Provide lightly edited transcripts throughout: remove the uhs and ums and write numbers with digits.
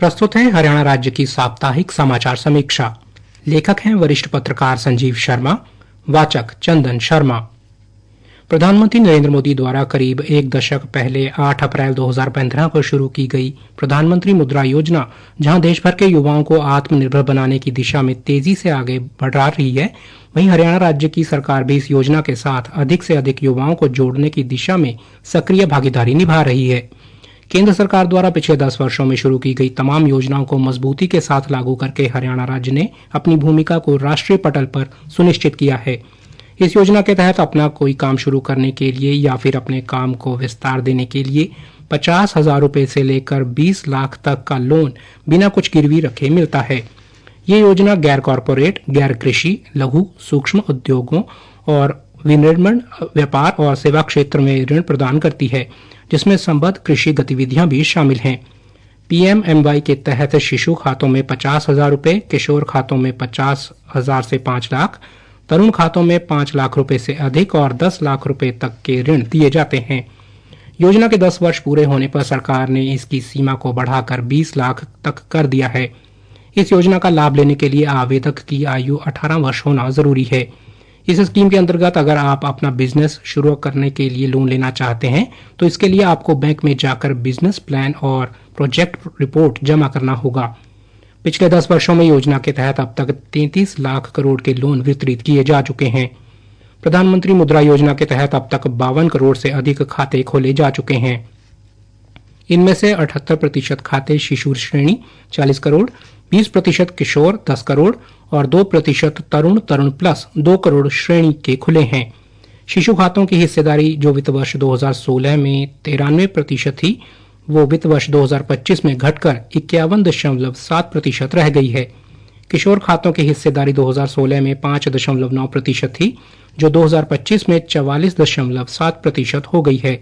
प्रस्तुत है हरियाणा राज्य की साप्ताहिक समाचार समीक्षा। लेखक हैं वरिष्ठ पत्रकार संजीव शर्मा, वाचक चंदन शर्मा। प्रधानमंत्री नरेंद्र मोदी द्वारा करीब एक दशक पहले 8 अप्रैल 2015 को शुरू की गई प्रधानमंत्री मुद्रा योजना, जहां देश भर के युवाओं को आत्मनिर्भर बनाने की दिशा में तेजी से आगे बढ़ा रही है, वहीं हरियाणा राज्य की सरकार भी इस योजना के साथ अधिक से अधिक युवाओं को जोड़ने की दिशा में सक्रिय भागीदारी निभा रही है। केंद्र सरकार द्वारा पिछले 10 वर्षों में शुरू की गई तमाम योजनाओं को मजबूती के साथ लागू करके हरियाणा राज्य ने अपनी भूमिका को राष्ट्रीय पटल पर सुनिश्चित किया है। इस योजना के तहत अपना कोई काम शुरू करने के लिए या फिर अपने काम को विस्तार देने के लिए 50,000 रुपए से लेकर 20 लाख तक का लोन बिना कुछ गिरवी रखे मिलता है। ये योजना गैर कॉरपोरेट, गैर कृषि, लघु सूक्ष्म उद्योगों और विनिर्माण, व्यापार और सेवा क्षेत्र में ऋण प्रदान करती है, जिसमें संबद्ध कृषि गतिविधियां भी शामिल हैं। PMMY के तहत शिशु खातों में 50,000 रुपए, किशोर खातों में 50,000 से 5 लाख, तरुण खातों में 5 लाख रुपए से अधिक और 10 लाख रुपए तक के ऋण दिए जाते हैं। योजना के 10 वर्ष पूरे होने पर सरकार ने इसकी सीमा को बढ़ाकर 20 लाख तक कर दिया है। इस योजना का लाभ लेने के लिए आवेदक की आयु 18 वर्ष होना जरूरी है। इस स्कीम के अंतर्गत अगर आप अपना बिजनेस शुरू करने के लिए लोन लेना चाहते हैं, तो इसके लिए आपको बैंक में जाकर बिजनेस प्लान और प्रोजेक्ट रिपोर्ट जमा करना होगा। पिछले 10 वर्षों में योजना के तहत अब तक 33 लाख करोड़ के लोन वितरित किए जा चुके हैं। प्रधानमंत्री मुद्रा योजना के तहत अब तक 52 करोड़ से अधिक खाते खोले जा चुके हैं। इनमें से 78% खाते शिशु श्रेणी 40 करोड़, 20% किशोर 10 करोड़ और 2% तरुण प्लस 2 करोड़ श्रेणी के खुले हैं। शिशु खातों की हिस्सेदारी जो वित्त वर्ष 2016 में 93% थी, वो वित्त वर्ष 2025 में घटकर 51.7% रह गई है। किशोर खातों की हिस्सेदारी 2016 में 5.9% थी, जो 2025 में 44.7% हो गई है।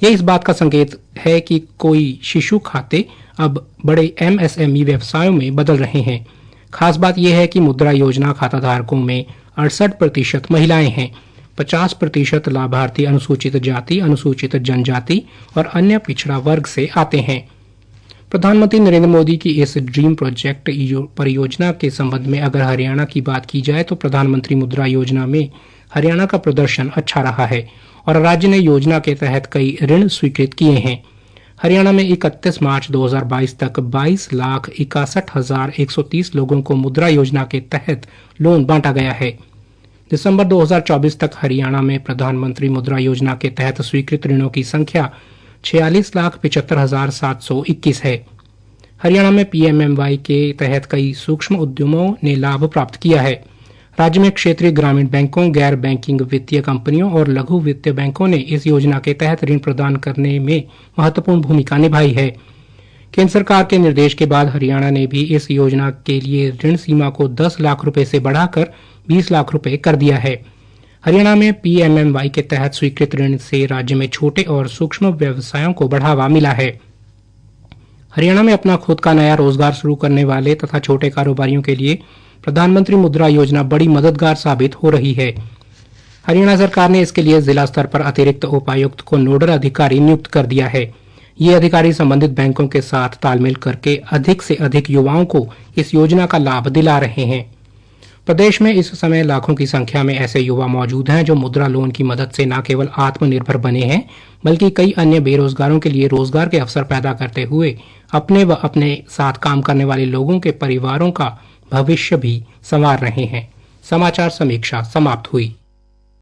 यह इस बात का संकेत है कि कोई शिशु खाते अब बड़े MSME व्यवसायों में बदल रहे हैं। खास बात यह है कि मुद्रा योजना खाता धारकों में 68% महिलाएं हैं। 50% लाभार्थी अनुसूचित जाति, अनुसूचित जनजाति और अन्य पिछड़ा वर्ग से आते हैं। प्रधानमंत्री नरेंद्र मोदी की इस ड्रीम प्रोजेक्ट परियोजना के संबंध में अगर हरियाणा की बात की जाए, तो प्रधानमंत्री मुद्रा योजना में हरियाणा का प्रदर्शन अच्छा रहा है और राज्य ने योजना के तहत कई ऋण स्वीकृत किए हैं। हरियाणा में 31 मार्च 2022 तक 22,61,130 लोगों को मुद्रा योजना के तहत लोन बांटा गया है। दिसंबर 2024 तक हरियाणा में प्रधानमंत्री मुद्रा योजना के तहत स्वीकृत ऋणों की संख्या 46,75,721 है। हरियाणा में PMMY के तहत कई सूक्ष्म उद्यमों ने लाभ प्राप्त किया है। राज्य में क्षेत्रीय ग्रामीण बैंकों, गैर बैंकिंग वित्तीय कंपनियों और लघु वित्तीय बैंकों ने इस योजना के तहत ऋण प्रदान करने में महत्वपूर्ण भूमिका निभाई है। केंद्र सरकार के निर्देश के बाद हरियाणा ने भी इस योजना के लिए ऋण सीमा को 10 लाख रुपए से बढ़ाकर 20 लाख रुपए कर दिया है। हरियाणा में PMMY के तहत स्वीकृत ऋण से राज्य में छोटे और सूक्ष्म व्यवसायों को बढ़ावा मिला है। हरियाणा में अपना खुद का नया रोजगार शुरू करने वाले तथा छोटे कारोबारियों के लिए प्रधानमंत्री मुद्रा योजना बड़ी मददगार साबित हो रही है। हरियाणा सरकार ने इसके लिए जिला स्तर पर अतिरिक्त उपायुक्त को नोडल अधिकारी नियुक्त कर दिया है। ये अधिकारी संबंधित बैंकों के साथ तालमेल करके अधिक से अधिक युवाओं को इस योजना का लाभ दिला रहे हैं। प्रदेश में इस समय लाखों की संख्या में ऐसे युवा मौजूद हैं जो मुद्रा लोन की मदद से न केवल आत्मनिर्भर बने हैं, बल्कि कई अन्य बेरोजगारों के लिए रोजगार के अवसर पैदा करते हुए अपने व अपने साथ काम करने वाले लोगों के परिवारों का भविष्य भी संवार रहे हैं। समाचार समीक्षा समाप्त हुई।